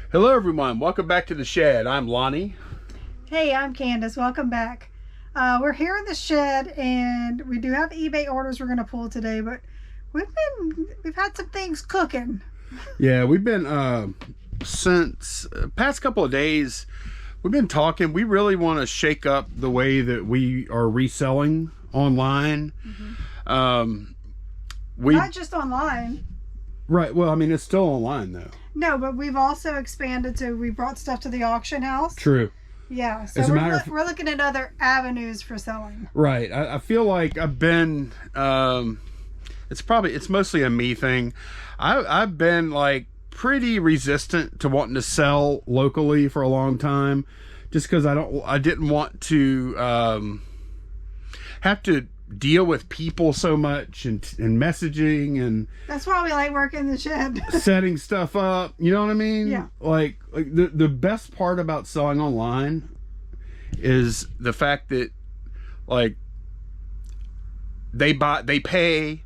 Hello everyone, welcome back to the shed. I'm Lonnie. Hey, I'm Candace. Welcome back. We're here in the shed and we do have eBay orders we're going to pull today, but we've had some things cooking. Yeah, we've been since past couple of days we've been talking. We really want to shake up the way that we are reselling online. Not just online. Right, well, I mean, it's still online though. No, but we've also expanded to, we brought stuff to the auction house. True. Yeah, so we're looking at other avenues for selling. Right. I feel like I've been, it's mostly a me thing. I've been like pretty resistant to wanting to sell locally for a long time, just because I didn't want to have to deal with people so much and messaging, and that's why we like working in the shed. Setting stuff up, you know what I mean? Yeah. Like the best part about selling online is the fact that like they pay,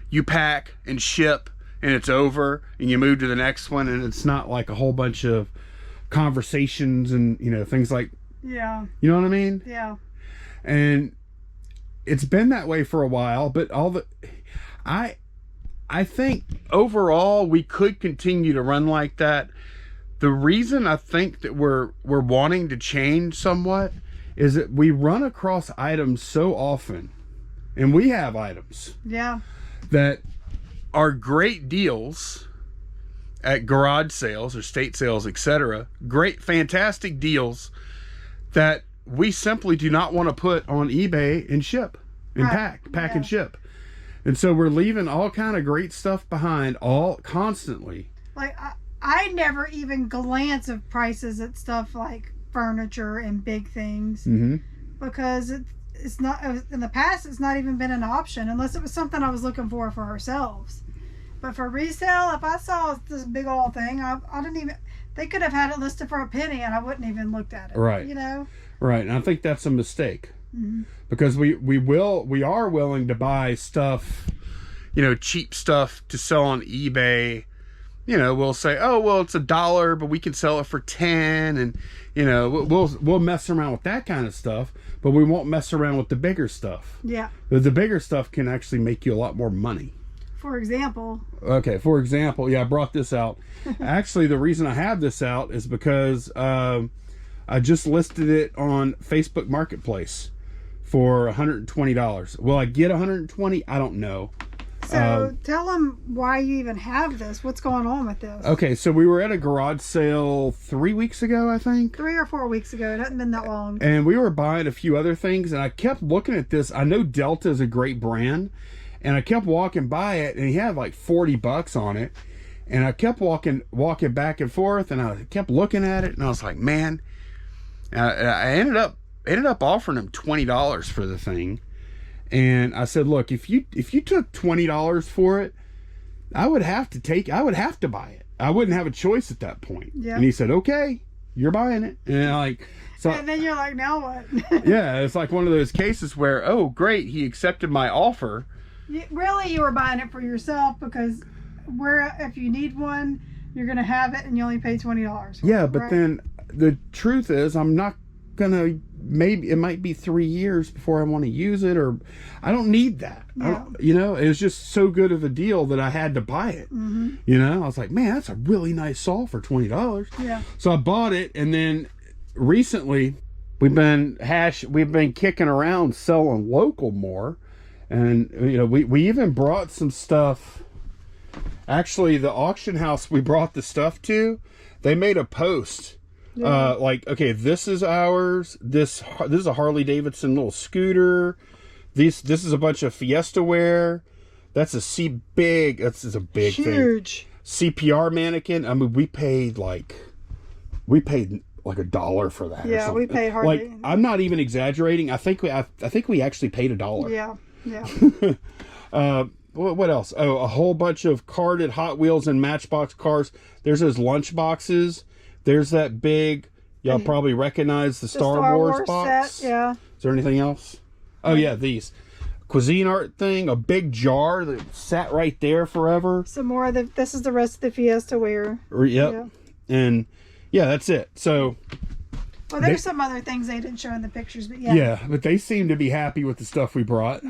you pack and ship, and it's over, and you move to the next one, and it's not like a whole bunch of conversations and things like, yeah, you know what I mean? Yeah. And it's been that way for a while, but I think overall we could continue to run like that. The reason I think that we're wanting to change somewhat is that we run across items so often, and we have items, yeah, that are great deals at garage sales or state sales, etc. Great, fantastic deals that we simply do not want to put on eBay and ship and pack and ship. And so we're leaving all kind of great stuff behind constantly. Like I never even glance of prices at stuff like furniture and big things, because it's not, in the past it's not even been an option unless it was something I was looking for ourselves. But for resale, if I saw this big old thing, I didn't even, they could have had it listed for a penny and I wouldn't even looked at it. Right. Right. And I think that's a mistake. Because we are willing to buy stuff, cheap stuff to sell on eBay. We'll say, oh well, it's $1, but we can sell it for 10, and we'll mess around with that kind of stuff, but we won't mess around with the bigger stuff. Yeah. The bigger stuff can actually make you a lot more money. For example. Okay, for example, yeah, I brought this out. Actually, the reason I have this out is because I just listed it on Facebook Marketplace for $120. Will I get $120? I don't know. So tell them why you even have this. What's going on with this? Okay, so we were at a garage sale 3 weeks ago, I think. 3 or 4 weeks ago. It hasn't been that long. And we were buying a few other things, and I kept looking at this. I know Delta is a great brand, and I kept walking by it, and he had like $40 on it. And I kept walking back and forth, and I kept looking at it, and I was like, man. I ended up offering him $20 for the thing, and I said, look, if you took $20 for it, I would have to buy it. I wouldn't have a choice at that point. Yeah. And he said, okay, you're buying it. And and then you're like, now what? Yeah, it's like one of those cases where, oh great, he accepted my offer. Really, you were buying it for yourself, because if you need one, you're gonna have it and you only pay $20. Yeah, but then the truth is, I'm not gonna, maybe it might be 3 years before I want to use it, or I don't need that. Yeah. It was just so good of a deal that I had to buy it. I was like, man, that's a really nice saw for $20. Yeah. So I bought it, and then recently we've been kicking around selling local more, and we even brought some stuff. Actually, the auction house we brought the stuff to, they made a post. Yeah. Like, okay, this is ours. This is a Harley Davidson little scooter. This is a bunch of Fiesta wear. That's a big huge thing. CPR mannequin. I mean, we paid like $1 for that. Yeah, we paid hardly. Like, I'm not even exaggerating. I think we actually paid $1. Yeah, yeah. What else? Oh, a whole bunch of carded Hot Wheels and Matchbox cars. There's those lunch boxes. There's that big, y'all probably recognize the Star Wars box. Set, yeah. Is there anything else? Oh yeah, these. Cuisine art thing, a big jar that sat right there forever. Some more of this is the rest of the Fiesta wear. Yep. Yeah. And yeah, that's it. So well, there's some other things they didn't show in the pictures, but yeah. Yeah, but they seem to be happy with the stuff we brought.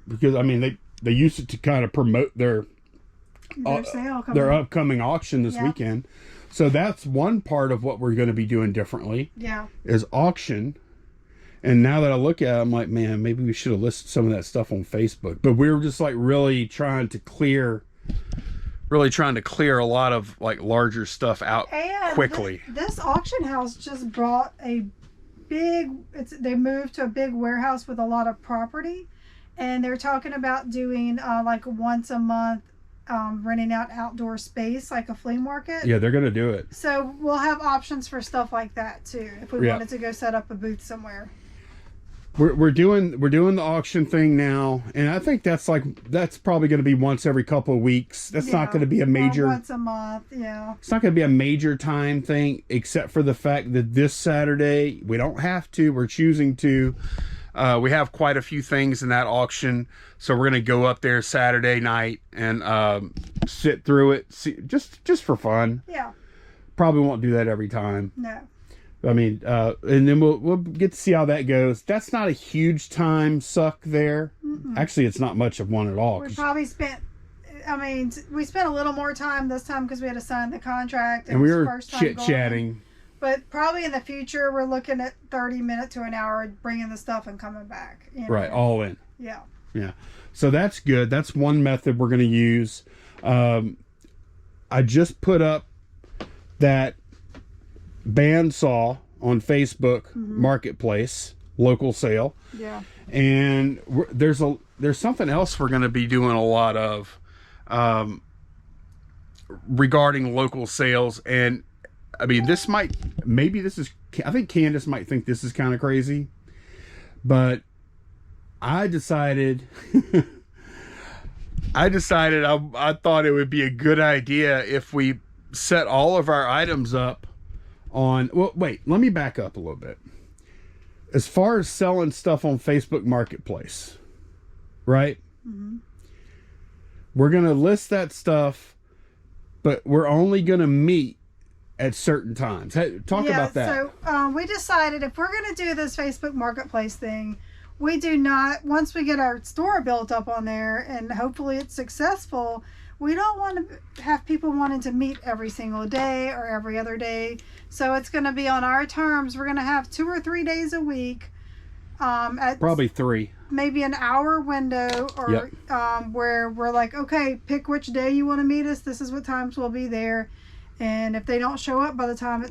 Because I mean they used it to kind of promote their sale their upcoming auction this weekend. So that's one part of what we're going to be doing differently. Yeah. Is auction. And now that I look at it, I'm like, man, maybe we should have listed some of that stuff on Facebook. But we were just like really trying to clear a lot of like larger stuff out quickly. This auction house just brought a big, they moved to a big warehouse with a lot of property. And they're talking about doing like once a month, renting out outdoor space, like a flea market. Yeah, they're going to do it. So we'll have options for stuff like that too, if we wanted to go set up a booth somewhere. We're doing the auction thing now, and I think that's probably going to be once every couple of weeks. That's not going to be a major once a month. Yeah, it's not going to be a major time thing, except for the fact that this Saturday we don't have to. We're choosing to. We have quite a few things in that auction, so we're going to go up there Saturday night and sit through it, see, just for fun. Yeah. Probably won't do that every time. No. I mean, and then we'll get to see how that goes. That's not a huge time suck there. Actually, it's not much of one at all. We probably spent, we spent a little more time this time because we had to sign the contract. And we were chit-chatting. But probably in the future, we're looking at 30 minutes to an hour bringing the stuff and coming back. You know? Right, all in. Yeah. Yeah. So that's good. That's one method we're going to use. I just put up that bandsaw on Facebook Marketplace, local sale. Yeah. And there's something else we're going to be doing a lot of regarding local sales. And I mean, I think Candace might think this is kind of crazy, but I decided I thought it would be a good idea if we set all of our items up on, well, wait, let me back up a little bit. As far as selling stuff on Facebook Marketplace, right? We're going to list that stuff, but we're only going to meet at certain times. Talk about that. So we decided if we're going to do this Facebook Marketplace thing, we do not, once we get our store built up on there and hopefully it's successful, we don't want to have people wanting to meet every single day or every other day. So it's going to be on our terms. We're going to have 2 or 3 days a week. At probably 3. Maybe an hour window or where we're like, okay, pick which day you want to meet us. This is what times we'll be there. And if they don't show up by the time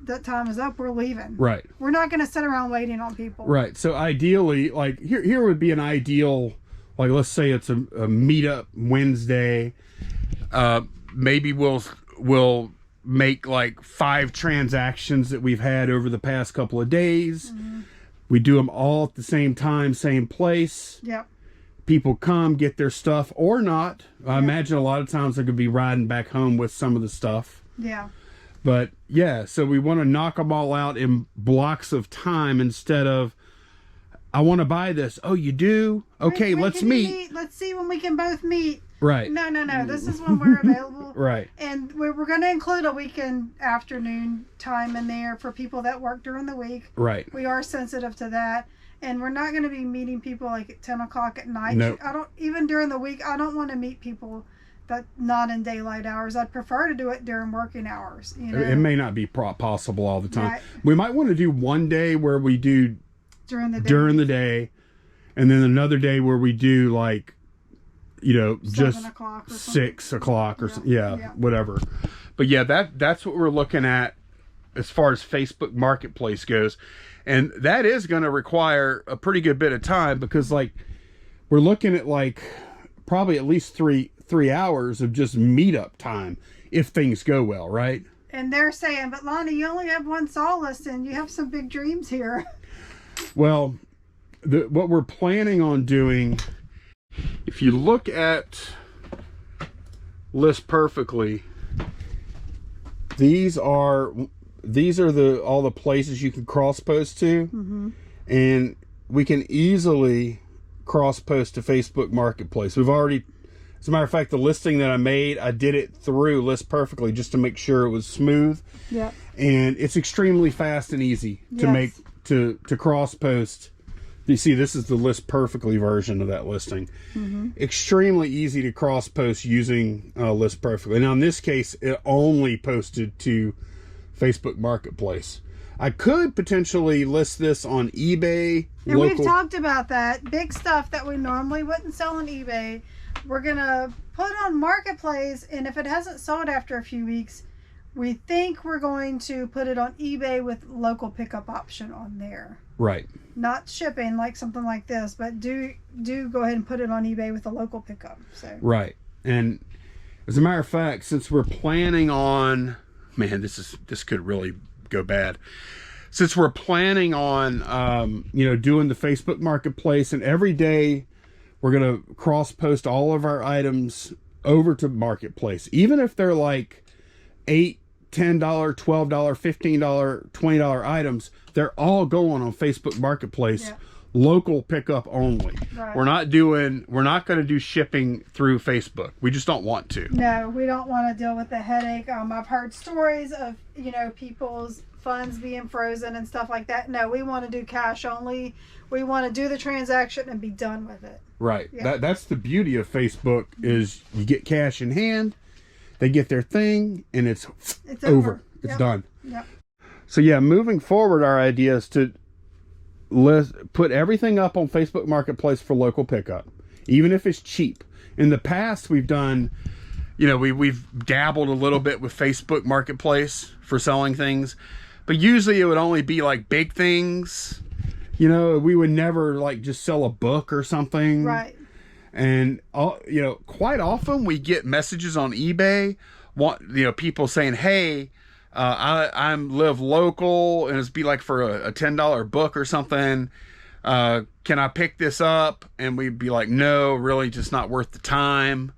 that time is up, we're leaving. Right. We're not going to sit around waiting on people. Right. So ideally, like here would be an ideal, like let's say it's a meetup Wednesday. Maybe we'll make like 5 transactions that we've had over the past couple of days. We do them all at the same time, same place. Yep. People come, get their stuff or not. I imagine a lot of times they're going to be riding back home with some of the stuff. Yeah. But yeah, so we want to knock them all out in blocks of time instead of, I want to buy this. Oh, you do? Okay, let's meet. Let's see when we can both meet. Right. No. This is when we're available. Right. And we're going to include a weekend afternoon time in there for people that work during the week. Right. We are sensitive to that. And we're not going to be meeting people like at 10 o'clock at night. Nope. Even during the week, I don't want to meet people that not in daylight hours. I'd prefer to do it during working hours. You know? It may not be possible all the time. Right. We might want to do one day where we do during the day, and then another day where we do like, just 6 o'clock or whatever. But yeah, that's what we're looking at as far as Facebook Marketplace goes. And that is going to require a pretty good bit of time because like we're looking at like probably at least three hours of just meetup time if things go well, right? And they're saying, but Lonnie, you only have one solace and you have some big dreams here. Well, what we're planning on doing, if you look at List Perfectly, these are all the places you can cross post to, and we can easily cross post to Facebook Marketplace. We've already As a matter of fact, the listing that I made, I did it through List Perfectly just to make sure it was smooth. Yeah. And it's extremely fast and easy to make, to cross post. You see, this is the List Perfectly version of that listing. Extremely easy to cross post using List Perfectly. Now in this case, it only posted to Facebook Marketplace. I could potentially list this on eBay. And we've talked about that. Big stuff that we normally wouldn't sell on eBay, we're going to put on Marketplace, and if it hasn't sold after a few weeks, we think we're going to put it on eBay with local pickup option on there. Right. Not shipping like something like this, but do go ahead and put it on eBay with a local pickup. So. Right. And as a matter of fact, since we're planning on, man, this could really go bad. Since we're planning on, doing the Facebook Marketplace, and every day we're going to cross post all of our items over to Marketplace, even if they're like $8, $10, $12, $15, $20 items, they're all going on Facebook Marketplace. Yeah. Local pickup only. Right. We're not going to do shipping through Facebook. We just don't want to. No, we don't want to deal with the headache. I've heard stories of, people's funds being frozen and stuff like that. No, we want to do cash only. We want to do the transaction and be done with it. Right. Yeah. That's the beauty of Facebook, is you get cash in hand, they get their thing, and it's over. It's done. Yep. So yeah, moving forward, our idea is to put everything up on Facebook Marketplace for local pickup, even if it's cheap. In the past, we've done, we've dabbled a little bit with Facebook Marketplace for selling things, but usually it would only be like big things. We would never like just sell a book or something. Right. And quite often we get messages on eBay, people saying, "Hey, I live local, and it's be like for a $10 book or something. Can I pick this up?" And we'd be like, "No, really, just not worth the time."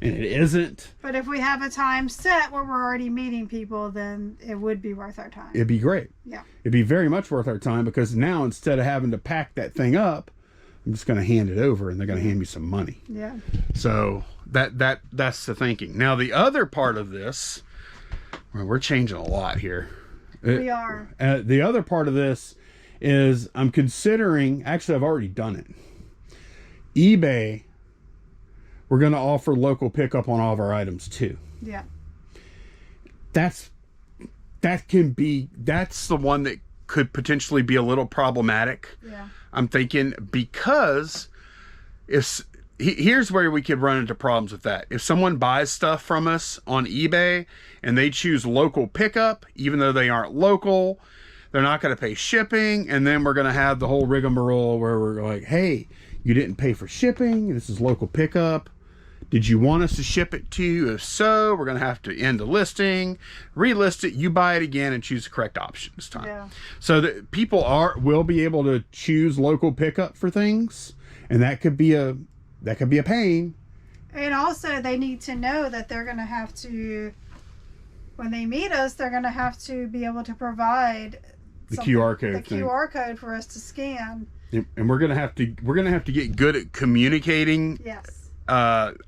And it isn't. But if we have a time set where we're already meeting people, then it would be worth our time. It'd be great. Yeah. It'd be very much worth our time, because now instead of having to pack that thing up, I'm just going to hand it over, and they're going to hand me some money. Yeah. So that's the thinking. Now the other part of this, well, we're changing a lot here. We are. The other part of this is I'm considering, actually I've already done it. eBay, we're going to offer local pickup on all of our items too. Yeah. That's the one that could potentially be a little problematic. Yeah. I'm thinking, because here's where we could run into problems with that. If someone buys stuff from us on eBay and they choose local pickup, even though they aren't local, they're not going to pay shipping. And then we're going to have the whole rigmarole where we're like, "Hey, you didn't pay for shipping. This is local pickup. Did you want us to ship it to you? If so, we're going to have to end the listing, relist it, you buy it again, and choose the correct option this time." Yeah. So that people will be able to choose local pickup for things, and that could be a pain. And also, they need to know that they're going to have to, when they meet us, they're going to have to be able to provide the QR code. The QR code for us to scan. And we're going to have to get good at communicating. Yes.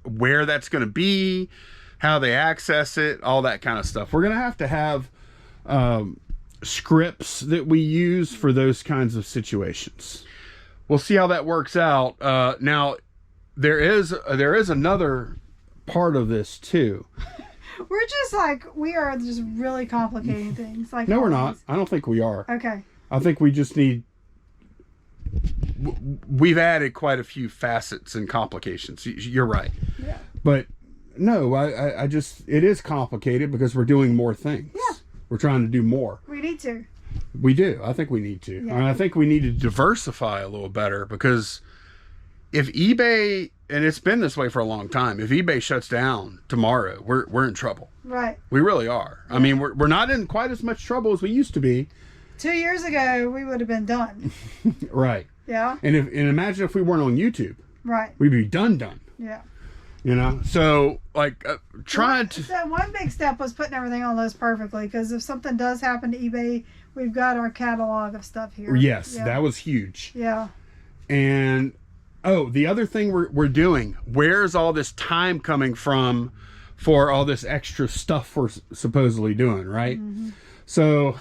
Where that's going to be, how they access it, all that kind of stuff. We're going to have scripts that we use for those kinds of situations. We'll see how that works out. Now, there is another part of this too. We are just really complicating things. No, we're not. I don't think we are. Okay. I think we just need. We've added quite a few facets and complications. You're right. Yeah. But no, I just, it is complicated because we're doing more things. Yeah. We're trying to do more. We need to. We do. I think we need to. Yeah. And I think we need to diversify a little better, because if eBay, and it's been this way for a long time, if eBay shuts down tomorrow, we're in trouble. Right. We really are. Yeah. I mean, we're not in quite as much trouble as we used to be. 2 years ago, we would have been done. Right. Yeah. And imagine if we weren't on YouTube. Right. We'd be done. Yeah. So like trying to. So one big step was putting everything on List Perfectly, because if something does happen to eBay, we've got our catalog of stuff here. Yes, yeah. That was huge. Yeah. And Oh, the other thing we're doing, where's all this time coming from for all this extra stuff we're supposedly doing, right? So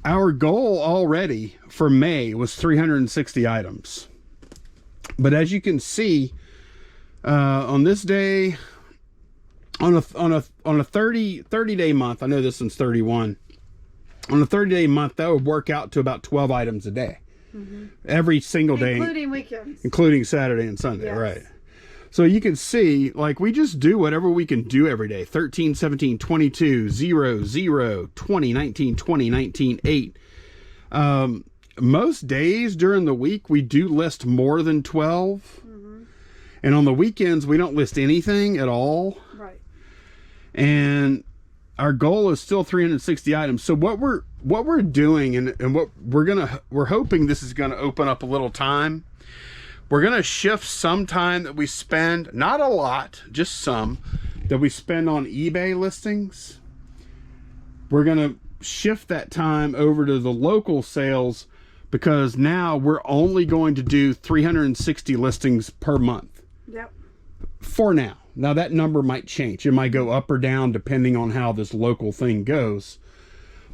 our goal already for May was 360 items. But as you can see, on this day, on a 30-day month, I know this one's 31. On a 30-day month, that would work out to about 12 items a day. Every single day. Including weekends. Including Saturday and Sunday, yes. right. So you can see, like, we just do whatever we can do every day. 13, 17, 22, 0, 0, 20, 19, 20, 19, 8. Most days during the week, we do list more than 12. And on the weekends, we don't list anything at all. Right. And our goal is still 360 items. So what we're doing and what we're hoping this is gonna open up a little time. We're gonna shift some time that we spend, not a lot, just some, that we spend on eBay listings. We're gonna shift that time over to the local sales, because now we're only going to do 360 listings per month. Yep. For now. Now that number might change. It might go up or down depending on how this local thing goes.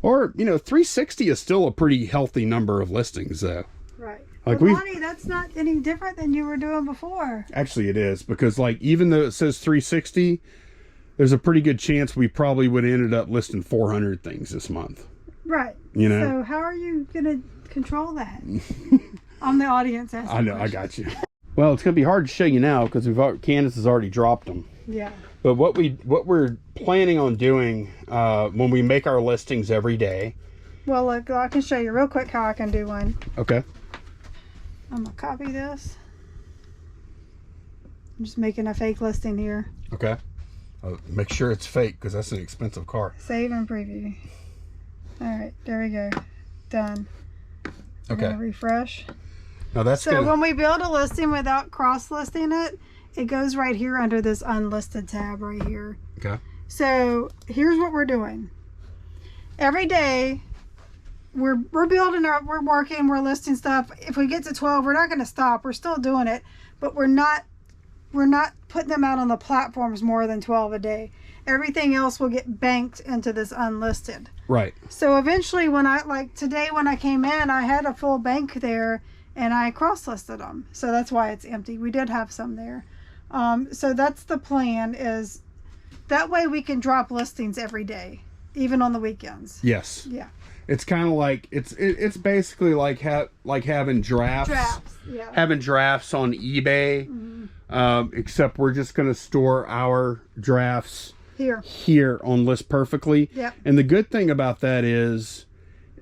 Or, 360 is still a pretty healthy number of listings though. Right. Like, but Lonnie, that's not any different than you were doing before. Actually it is, because like even though it says 360, there's a pretty good chance we probably would have ended up listing 400 things this month. Right. So how are you going to control that? I'm the audience asking I know, questions. I got you. Well, it's going to be hard to show you now because Candace has already dropped them. Yeah. But what we're planning on doing when we make our listings every day. Well, look, I can show you real quick how I can do one. Okay. I'm going to copy this. I'm just making a fake listing here. Okay. Make sure it's fake because that's an expensive car. Save and preview. All right, there we go. Done. Okay. Refresh. Now that's so when we build a listing without cross-listing it, it goes right here under this unlisted tab right here. Okay. So here's what we're doing. Every day, we're building we're working, we're listing stuff. If we get to 12, we're not going to stop. We're still doing it, but we're not putting them out on the platforms more than 12 a day. Everything else will get banked into this unlisted. Right. So eventually today when I came in, I had a full bank there and I cross-listed them. So that's why it's empty. We did have some there. So that's the plan, is that way we can drop listings every day, even on the weekends. Yes. Yeah. It's kind of like, it's basically like having drafts. Drafts, yeah. Having drafts on eBay, except we're just going to store our drafts here on List Perfectly. Yep. And the good thing about that is,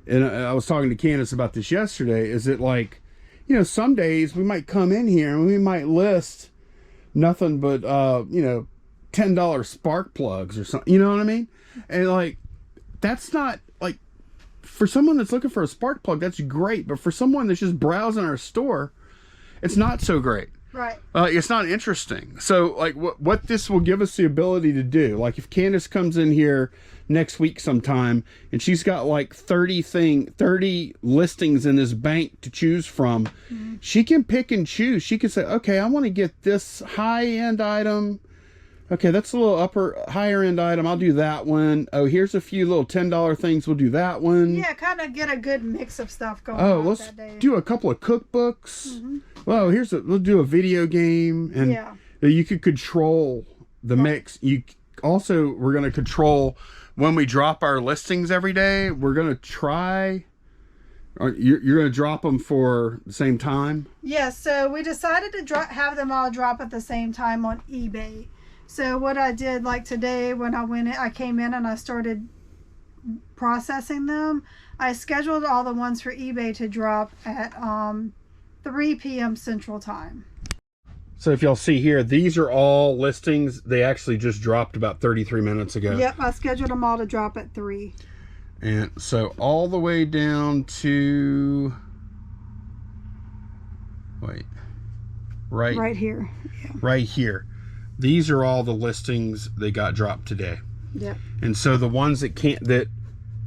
and I was talking to Candace about this yesterday, is that some days we might come in here and we might list nothing but, $10 spark plugs or something. You know what I mean? And that's not for someone that's looking for a spark plug, that's great. But for someone that's just browsing our store, it's not so great. Right. It's not interesting. So what this will give us the ability to do, if Candace comes in here next week sometime and she's got 30 listings in this bank to choose from, she can pick and choose. She can say, okay, I want to get this high-end item. Okay, that's a little higher end item. I'll do that one. Oh, here's a few little $10 things. We'll do that one. Yeah, kind of get a good mix of stuff going on let's that day. do a couple of cookbooks. Well, we'll do a video game. And you could control the mix. We're going to control when we drop our listings every day. We're going to try... You're going to drop them for the same time? Yeah, so we decided to have them all drop at the same time on eBay. So what I did, today when I came in and I started processing them, I scheduled all the ones for eBay to drop at 3 p.m. Central Time. So if y'all see here, these are all listings. They actually just dropped about 33 minutes ago. Yep, I scheduled them all to drop at 3. And so all the way down to... Right here. Yeah. Right here. These are all the listings that got dropped today. Yep. And so the ones that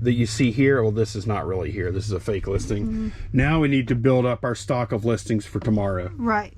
that you see here, well, this is not really here. This is a fake listing. Now we need to build up our stock of listings for tomorrow. Right.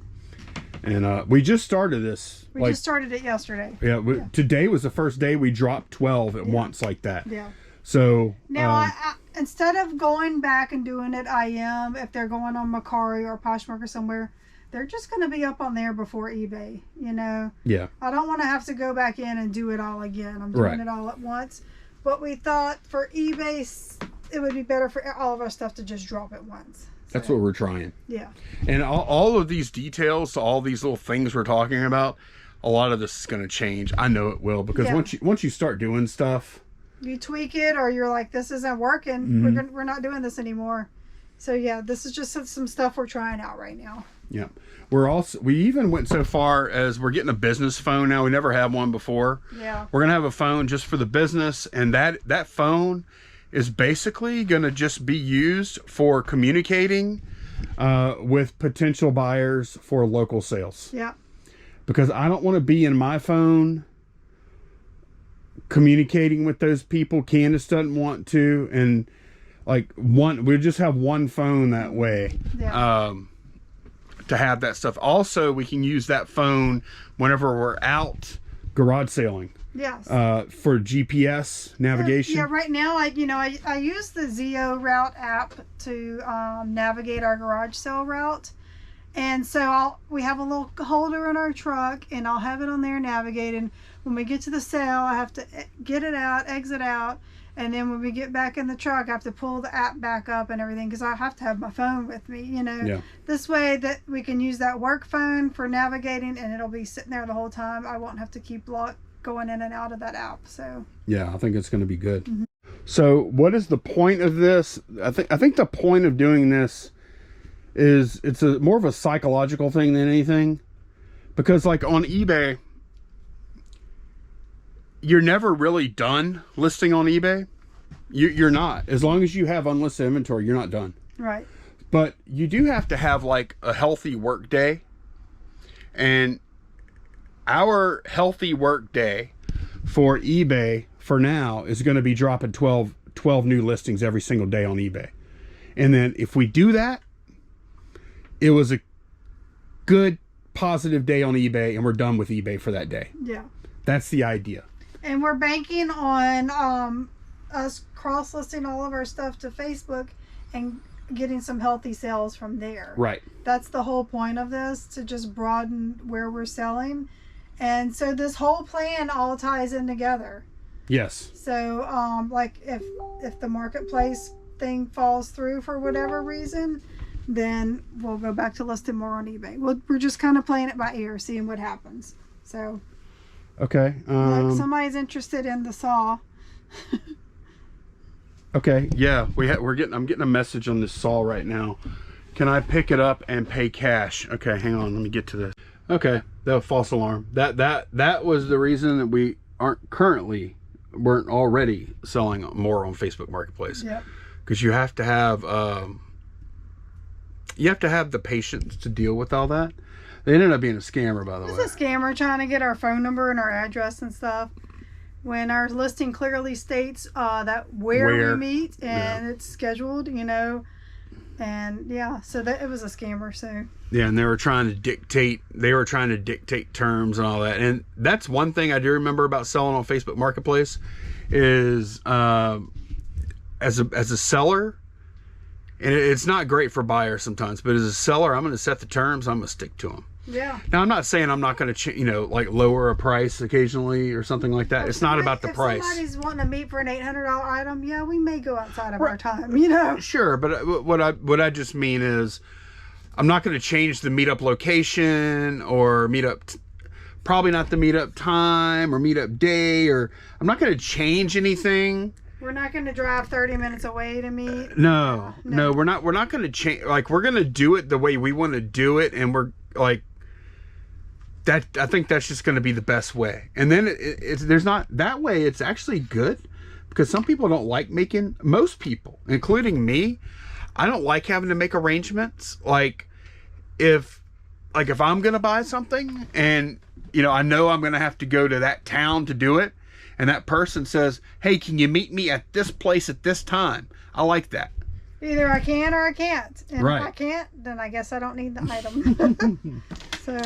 And we just started this. We just started it yesterday. Yeah, today was the first day we dropped 12 at once like that. Yeah. So now, I instead of going back and doing it IM, if they're going on Macari or Poshmark or somewhere, they're just going to be up on there before eBay, you know? Yeah. I don't want to have to go back in and do it all again. I'm doing it all at once. But we thought for eBay, it would be better for all of our stuff to just drop at once. That's what we're trying. Yeah. And all of these details, all these little things we're talking about, a lot of this is going to change. I know it will, because once you start doing stuff, you tweak it, or you're like, this isn't working. We're not doing this anymore. So yeah, this is just some stuff we're trying out right now. Yeah. We even went so far as we're getting a business phone now. We never had one before. Yeah. We're going to have a phone just for the business, and that phone is basically going to just be used for communicating with potential buyers for local sales. Yeah. Because I don't want to be in my phone communicating with those people. Candace doesn't want to, and we just have one phone that way. Yeah. To have that stuff. Also, we can use that phone whenever we're out garage sailing. Yes. For GPS navigation. Yeah, right now, I use the Zio Route app to navigate our garage sale route. And so we have a little holder in our truck, and I'll have it on there navigating. When we get to the sale, I have to get it out, exit out. And then when we get back in the truck, I have to pull the app back up and everything, because I have to have my phone with me, you know. Yeah. This way that we can use that work phone for navigating, and it'll be sitting there the whole time. I won't have to keep going in and out of that app. So yeah, I think it's going to be good. So what is the point of this? I think the point of doing this is it's more of a psychological thing than anything, because like on eBay, you're never really done listing on eBay. You're not. As long as you have unlisted inventory, you're not done. Right. But you do have to have like a healthy work day. And our healthy work day for eBay for now is going to be dropping 12 new listings every single day on eBay. And then if we do that, it was a good positive day on eBay, and we're done with eBay for that day. Yeah. That's the idea. And we're banking on us cross-listing all of our stuff to Facebook and getting some healthy sales from there. Right. That's the whole point of this, to just broaden where we're selling. And so this whole plan all ties in together. Yes. So like if the marketplace thing falls through for whatever reason, then we'll go back to listing more on eBay. We're just kind of playing it by ear, seeing what happens. So okay. like somebody's interested in the saw. Okay. Yeah, I'm getting a message on this saw right now. Can I pick it up and pay cash? Okay, hang on. Let me get to this. Okay, that was false alarm. That was the reason that we weren't already selling more on Facebook Marketplace. Yep. Because you have to have the patience to deal with all that. They ended up being a scammer, by the way. It's a scammer trying to get our phone number and our address and stuff, when our listing clearly states that where we meet, and it's scheduled, you know. And yeah, so it was a scammer. So yeah, and they were trying to dictate terms and all that. And that's one thing I do remember about selling on Facebook Marketplace is as a seller, and it's not great for buyers sometimes, but as a seller, I'm going to set the terms. I'm going to stick to them. yeah. Now, I'm not saying I'm not going to, like lower a price occasionally or something like that. It's not about the price. If somebody's wanting to meet for an $800 item, yeah, we may go outside of our time, you know. Sure, but what I just mean is, I'm not going to change the meetup location or probably not the meetup time or meetup day, or I'm not going to change anything. We're not going to drive 30 minutes away to meet. No, we're not going to change. Like, we're going to do it the way we want to do it, and we're like that. I think that's just going to be the best way. And then there's not that way. It's actually good, because some people don't like most people, including me, I don't like having to make arrangements. Like if I'm going to buy something, and I know I'm going to have to go to that town to do it, and that person says, hey, can you meet me at this place at this time? I like that. Either I can or I can't. And right. if I can't, then I guess I don't need the item. So.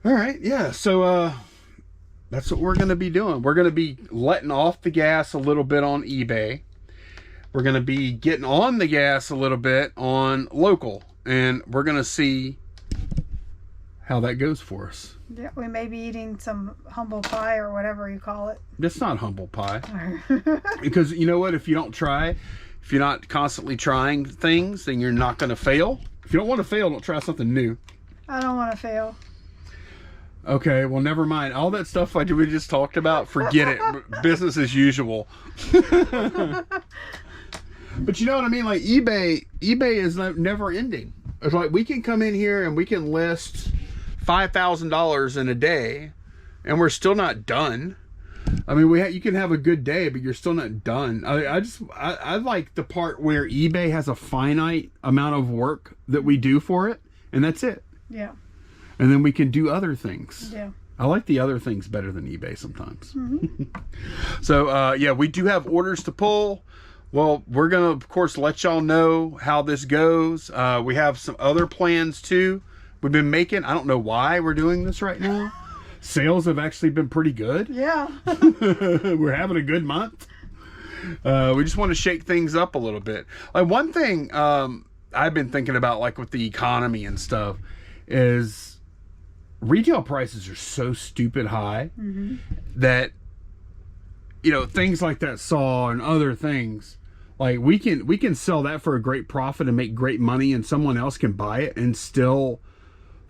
All right. Yeah. So that's what we're going to be doing. We're going to be letting off the gas a little bit on eBay. We're going to be getting on the gas a little bit on local. And we're going to see how that goes for us. Yeah, we may be eating some humble pie or whatever you call it. It's not humble pie. Because you know what? If you don't try, if you're not constantly trying things, then you're not going to fail. If you don't want to fail, don't try something new. I don't want to fail. Okay, well, never mind. All that stuff we just talked about, forget it. Business as usual. But you know what I mean? Like eBay is never ending. It's like we can come in here and we can list $5,000 in a day, and we're still not done. I mean, you can have a good day, but you're still not done. I like the part where eBay has a finite amount of work that we do for it, and that's it. Yeah. And then we can do other things. Yeah. I like the other things better than eBay sometimes. So, yeah, we do have orders to pull. Well, we're going to, of course, let y'all know how this goes. We have some other plans, too. We've been making, I don't know why we're doing this right now. Sales have actually been pretty good. Yeah. We're having a good month. We just want to shake things up a little bit. Like one thing I've been thinking about, like with the economy and stuff, is retail prices are so stupid high that, you know, things like that saw and other things, like we can sell that for a great profit and make great money, and someone else can buy it and still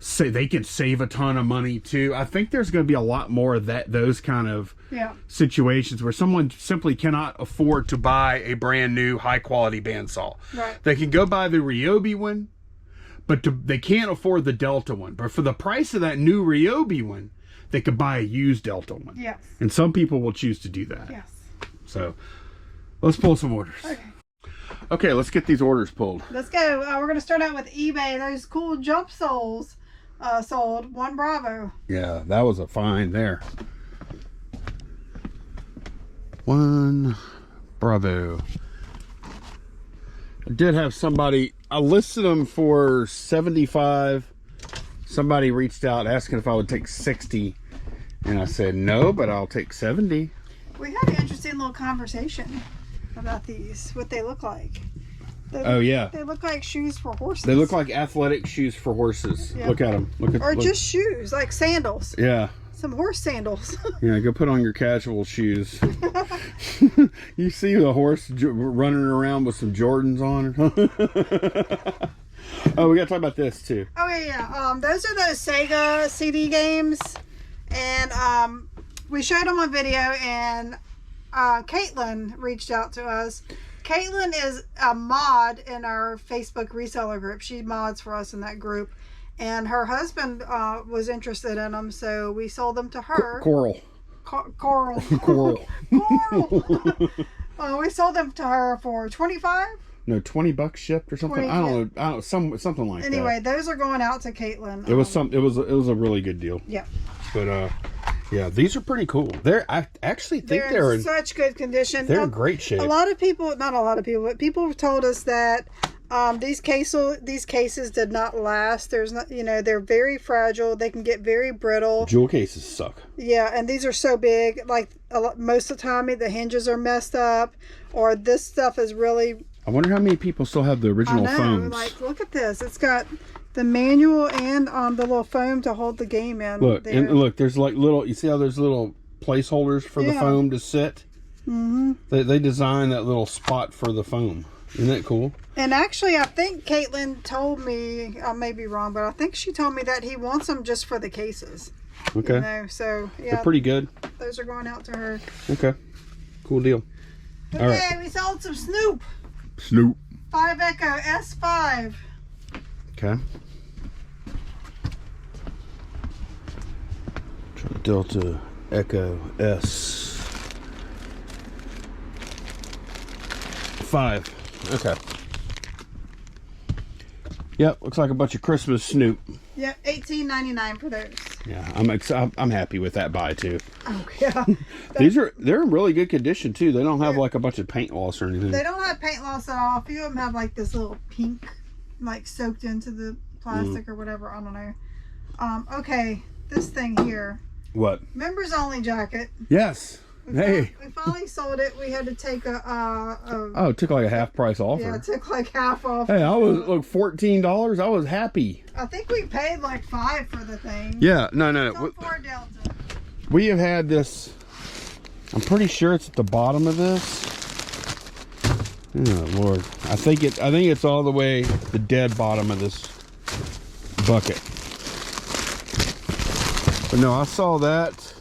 say they can save a ton of money too. I think there's going to be a lot more of those kind of situations where someone simply cannot afford to buy a brand new high quality bandsaw. Right. They can go buy the Ryobi one, but they can't afford the Delta one. But for the price of that new Ryobi one, they could buy a used Delta one. Yes. And some people will choose to do that. Yes. So let's pull some orders. Okay, let's get these orders pulled. Let's go. We're going to start out with eBay. Those cool jump soles sold. One Bravo. Yeah, that was a find there. One Bravo. I did have somebody, I listed them for 75. Somebody reached out asking if I would take 60. And I said, no, but I'll take 70. We had an interesting little conversation about these, what they look like. Oh, yeah. They look like shoes for horses. They look like athletic shoes for horses. Yep. Look at them. Or just shoes, like sandals. Yeah. Some horse sandals. Yeah, go put on your casual shoes. You see the horse running around with some Jordans on? Oh, we got to talk about this, too. Oh, yeah. Those are those Sega CD games. And we showed them on video, and Caitlin reached out to us. Caitlin is a mod in our Facebook reseller group. She mods for us in that group. And her husband was interested in them, so we sold them to her. Coral. Coral. Coral. We sold them to her for $25. No, $20 shipped or something. I don't know. Something like that. Anyway, those are going out to Caitlin. It was it was a really good deal. Yeah. But yeah, these are pretty cool. I actually think they're in such good condition. They're in great shape. A lot of people, not a lot of people, but people have told us that these cases did not last. There's not, they're very fragile. They can get very brittle. Jewel cases suck. Yeah, and these are so big. Like most of the time, the hinges are messed up, or this stuff is really. I wonder how many people still have the original foams. Like, look at this. It's got the manual and the little foam to hold the game in. Look, and look, there's like little. You see how there's little placeholders for the foam to sit. Mm-hmm. They designed that little spot for the foam. Isn't that cool? And actually, I think Caitlin told me, I may be wrong, but I think she told me that he wants them just for the cases. Okay. So, yeah. They're pretty good. Those are going out to her. Okay. Cool deal. Okay, all right. We sold some Snoop. 5 Echo S5. Okay. Delta Echo S5. Okay. Yep, looks like a bunch of Christmas Snoop. Yep, $18.99 for those. Yeah, I'm happy with that buy too. Oh yeah. They're in really good condition too. They don't have like a bunch of paint loss or anything. They don't have paint loss at all. A few of them have like this little pink, like soaked into the plastic or whatever. I don't know. Okay, this thing here. What? Members only jacket. Yes. We finally sold it. We had to take it took like a half price offer. Yeah, it took like half off. Hey, I was like $14. I was happy. I think we paid like $5 for the thing. Yeah, no. For Delta. We have had this. I'm pretty sure it's at the bottom of this. Oh Lord, I think it's all the way the dead bottom of this bucket. But no, I saw that.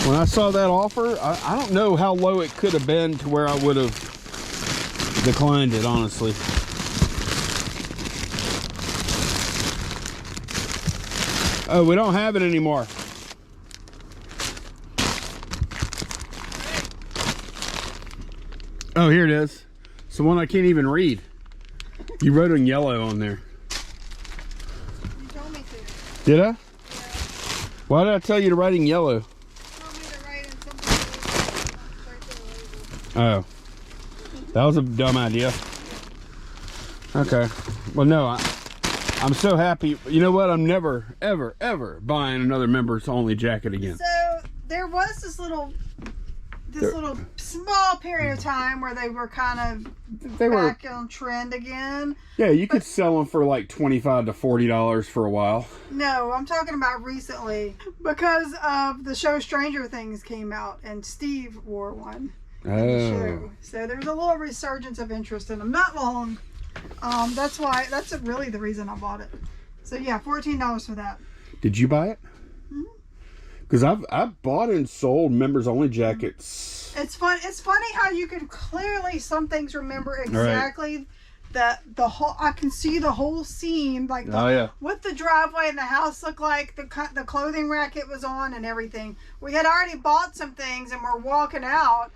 When I saw that offer, I don't know how low it could have been to where I would have declined it, honestly. Oh, we don't have it anymore. Oh, here it is. It's the one I can't even read. You wrote in yellow on there. You told me to. Did I? Yeah. Why did I tell you to write in yellow? Oh, that was a dumb idea. Okay. Well, no, I'm so happy. You know what? I'm never, ever, ever buying another members only jacket again. So there was this little small period of time where they were kind of back on trend again. Yeah, you could sell them for like $25 to $40 for a while. No, I'm talking about recently because of the show Stranger Things came out and Steve wore one. Oh. So there's a little resurgence of interest in them. Not long. That's really the reason I bought it. So yeah, $14 for that. Did you buy it? Because I've bought and sold members only jackets. It's funny how you can clearly some things remember exactly the whole. I can see the whole scene, like what the driveway and the house looked like, the clothing rack it was on, and everything. We had already bought some things and we're walking out.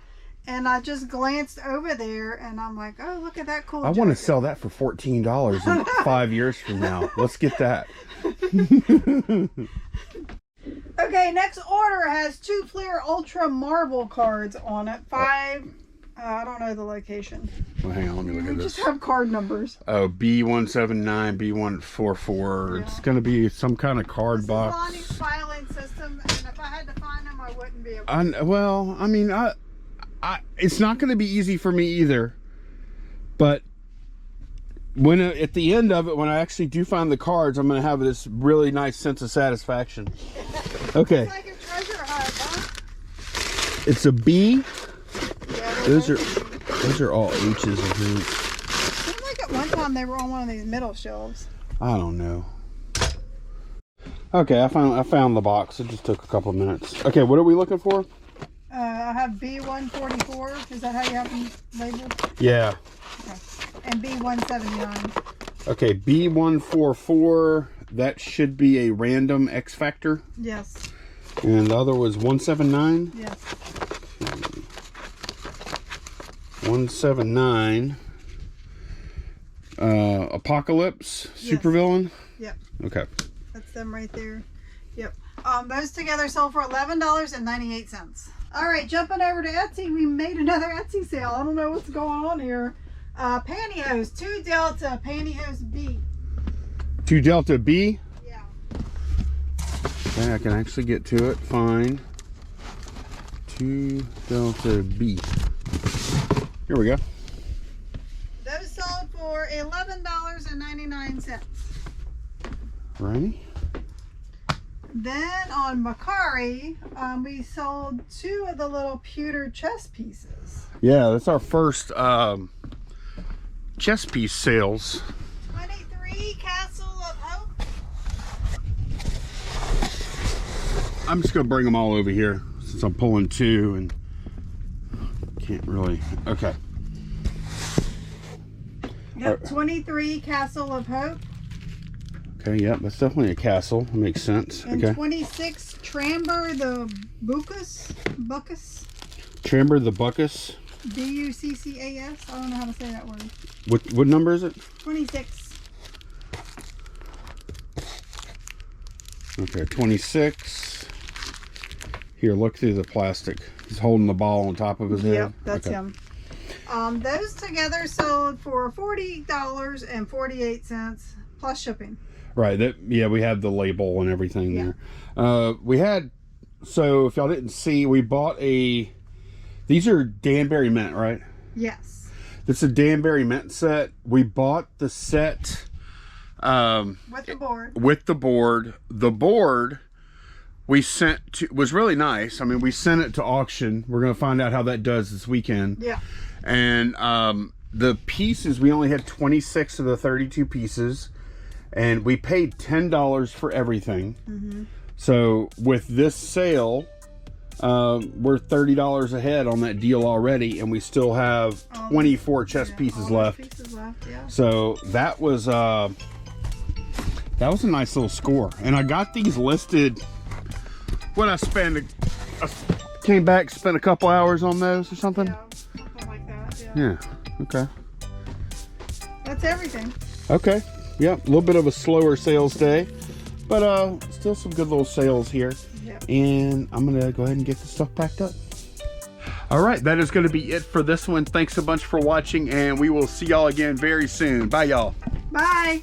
And I just glanced over there and I'm like, oh, look at that cool jacket. Want to sell that for $14 in 5 years from now. Let's get that. Okay, next order has 2 Fleer Ultra Marble cards on it. 5, I don't know the location. Well, hang on, let me look at this. Just have card numbers. Oh, B179, B144. Yeah. It's going to be some kind of card box. This is Lonnie's filing system, and if I had to find them, I wouldn't be able to. Well, I mean, it's not going to be easy for me either, but when at the end of it, when I actually do find the cards, I'm going to have this really nice sense of satisfaction. Okay. It's like a treasure hunt, huh? It's a B. Yeah, those are all H's, I think. Seemed like at one time they were on one of these middle shelves. I don't know. Okay, I found the box. It just took a couple of minutes. Okay, what are we looking for? I have B144. Is that how you have them labeled? Yeah. Okay. And B179. Okay, B144. That should be a random X Factor. Yes. And the other was 179? Yes. 179. Apocalypse, yes. Supervillain? Yep. Okay. That's them right there. Yep. Those together sold for $11.98. All right, jumping over to Etsy, we made another Etsy sale. I don't know what's going on here. Pantyhose, 2 Delta Pantyhose B. 2 Delta B? Yeah. Okay, I can actually get to it. Fine. 2 Delta B. Here we go. Those sold for $11.99. Right. Then on Macari, we sold 2 of the little pewter chess pieces. Yeah, that's our first chess piece sales. 23 Castle of Hope. I'm just going to bring them all over here since I'm pulling 2 and can't really. Okay. Yep, 23 Castle of Hope. Okay, yep, that's definitely a castle. Makes sense. And okay. 26 Tramber the Buckus. Tramber the Buckus. Buccas. I don't know how to say that word. What number is it? 26. Okay, 26. Here, look through the plastic. He's holding the ball on top of his head. Yep, that's okay. him. Those together sold for $40.48 plus shipping. Right. Yeah, we had the label and everything there. We had, so if y'all didn't see, we bought these are Danbury mint, right? Yes. This is a Danbury mint set. We bought the set with the board. With the board. The board we sent to was really nice. I mean, we sent it to auction. We're going to find out how that does this weekend. Yeah. And the pieces, we only had 26 of the 32 pieces, and we paid $10 for everything. Mm-hmm. So with this sale, we're $30 ahead on that deal already, and we still have 24 chess pieces left. Yeah. So that was a nice little score. And I got these listed. What I came back, spent a couple hours on those or something. Yeah, something like that. Yeah. Okay. That's everything. Okay. Yep. A little bit of a slower sales day, but still some good little sales here. Yep. And I'm gonna go ahead and get the stuff packed up. All right, that is going to be it for this one. Thanks a bunch for watching, and we will see y'all again very soon. Bye, y'all. Bye.